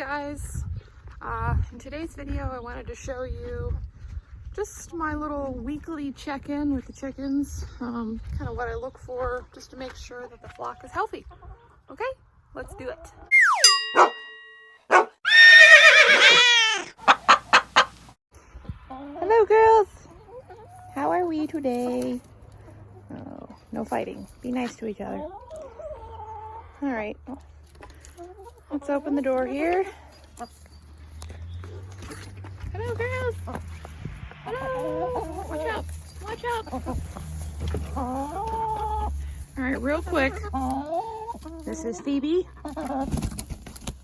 guys. In today's video I wanted to show you just my little weekly check-in with the chickens, kind of what I look for just to make sure that the flock is healthy. Okay, let's do it. Hello girls, how are we today? Oh, no fighting, be nice to each other. All right, let's open the door here. Hello girls. Hello. Watch out. Watch out. All right, real quick. This is Phoebe,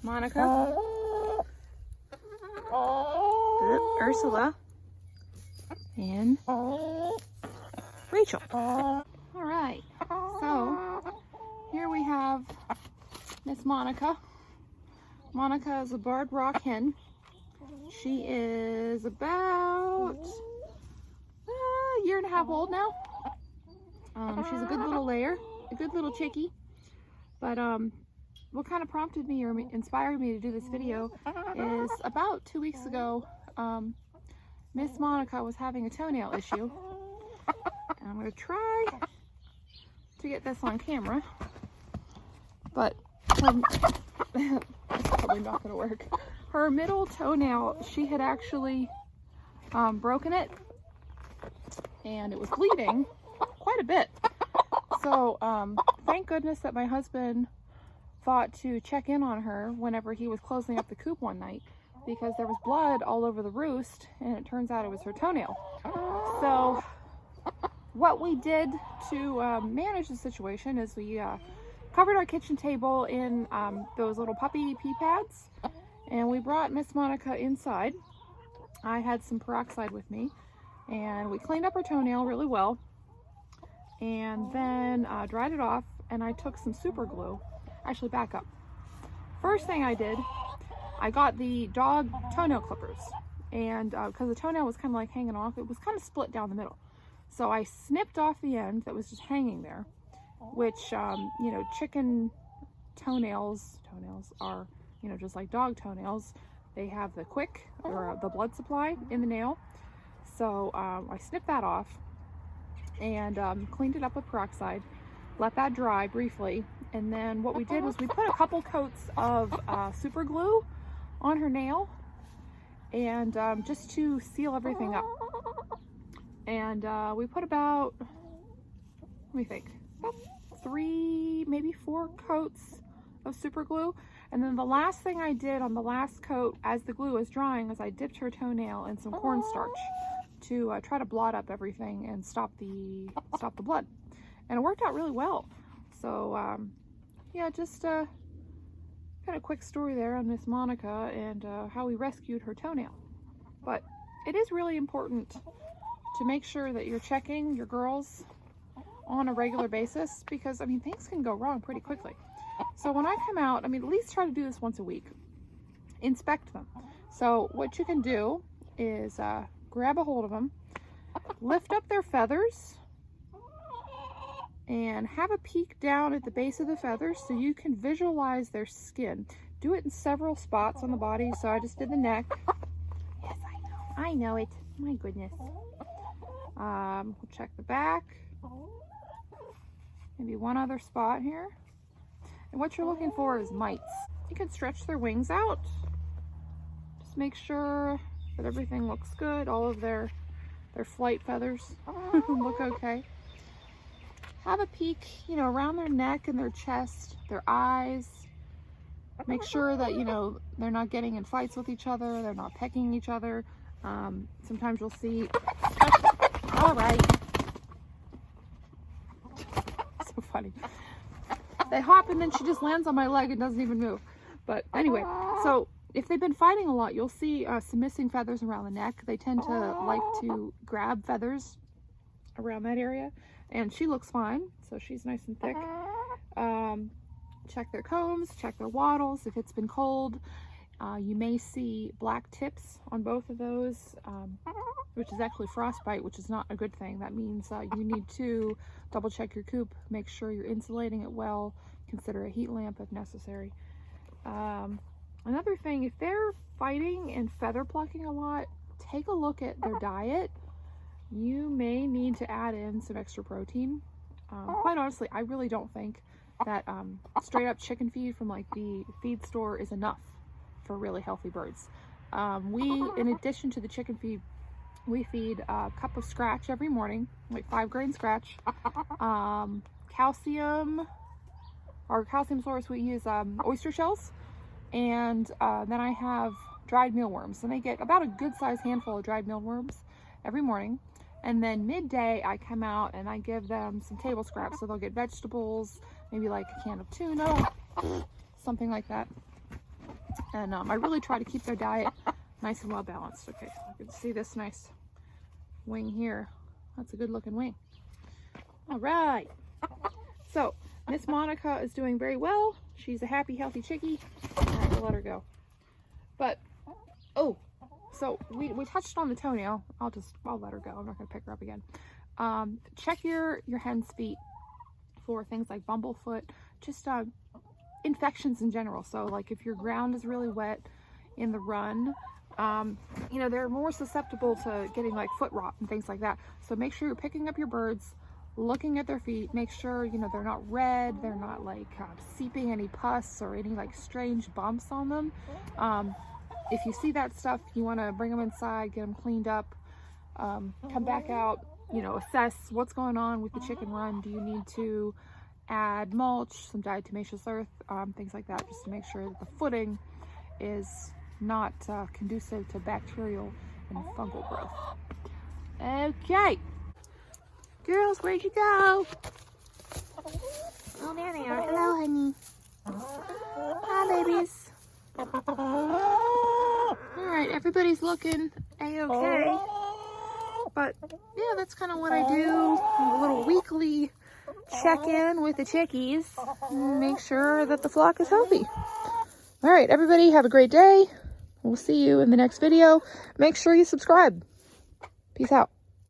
Monica, Ursula, and Rachel. All right, so here we have Miss Monica. Monica is a barred rock hen. She is about a year and a half old now. She's a good little layer, a good little chickie. But what kind of prompted me or inspired me to do this video is about 2 weeks ago, Miss Monica was having a toenail issue. And I'm going to try to get this on camera, but it's probably not going to work. Her middle toenail, she had actually broken it, and it was bleeding quite a bit. So thank goodness that my husband thought to check in on her whenever he was closing up the coop one night, because there was blood all over the roost, and it turns out it was her toenail. So what we did to manage the situation is we covered our kitchen table in those little puppy pee pads, and we brought Miss Monica inside. I had some peroxide with me, and we cleaned up her toenail really well, and then dried it off, and I took some super glue. Actually, back up. First thing I did, I got the dog toenail clippers, and because the toenail was kind of like hanging off, it was kind of split down the middle. So I snipped off the end that was just hanging there, which, you know, chicken toenails are, you know, just like dog toenails. They have the quick, or the blood supply in the nail. So I snipped that off and cleaned it up with peroxide, let that dry briefly, and then what we did was we put a couple coats of super glue on her nail, and just to seal everything up. And we put about, let me think, about 3, maybe 4 coats of super glue. And then the last thing I did on the last coat as the glue was drying is I dipped her toenail in some cornstarch to try to blot up everything and stop the blood. And it worked out really well. So yeah, just kind of quick story there on Miss Monica and how we rescued her toenail. But it is really important to make sure that you're checking your girls on a regular basis, because I mean, things can go wrong pretty quickly. So when I come out, I mean, at least try to do this once a week. Inspect them. So what you can do is grab a hold of them, lift up their feathers, and have a peek down at the base of the feathers so you can visualize their skin. Do it in several spots on the body. So I just did the neck. Yes, I know it. My goodness. We'll check the back. Maybe one other spot here. And what you're looking for is mites. You can stretch their wings out. Just make sure that everything looks good. All of their flight feathers look okay. Have a peek, you know, around their neck and their chest, their eyes. Make sure that, you know, they're not getting in fights with each other. They're not pecking each other. Sometimes you'll see, all right. So funny. They hop and then she just lands on my leg and doesn't even move. But anyway, so if they've been fighting a lot, you'll see some missing feathers around the neck. They tend to like to grab feathers around that area. And she looks fine, so she's nice and thick. Check their combs, check their wattles. If it's been cold, you may see black tips on both of those, which is actually frostbite, which is not a good thing. That means you need to double check your coop, make sure you're insulating it well, consider a heat lamp if necessary. Another thing, if they're fighting and feather plucking a lot, take a look at their diet. You may need to add in some extra protein. Quite honestly, I really don't think that straight up chicken feed from like the feed store is enough for really healthy birds. In addition to the chicken feed, we feed a cup of scratch every morning, like 5-grain scratch. Calcium, our calcium source, we use oyster shells. And then I have dried mealworms, and they get about a good sized handful of dried mealworms every morning. And then midday I come out and I give them some table scraps, so they'll get vegetables, maybe like a can of tuna, something like that. And I really try to keep their diet nice and well balanced. Okay, so you can see this nice wing here. That's a good looking wing. All right, so Miss Monica is doing very well. She's a happy, healthy chickie. All right, we'll let her go. But, oh, so we touched on the toenail. I'll let her go. I'm not gonna pick her up again. Check your hen's feet for things like bumblefoot, just infections in general. So like if your ground is really wet in the run, you know, they're more susceptible to getting like foot rot and things like that. So make sure you're picking up your birds, looking at their feet, make sure, you know, they're not red, they're not like seeping any pus or any like strange bumps on them. If you see that stuff, you want to bring them inside, get them cleaned up, come back out, you know, assess what's going on with the chicken run. Do you need to add mulch, some diatomaceous earth, things like that, just to make sure that the footing is not conducive to bacterial and fungal growth. Okay. Girls, where'd you go? Oh, there they are. Hello, honey. Hi, babies. Alright, everybody's looking a-okay. But, yeah, that's kind of what I do. A little weekly check-in with the chickies. Make sure that the flock is healthy. Alright, everybody, have a great day. We'll see you in the next video. Make sure you subscribe. Peace out.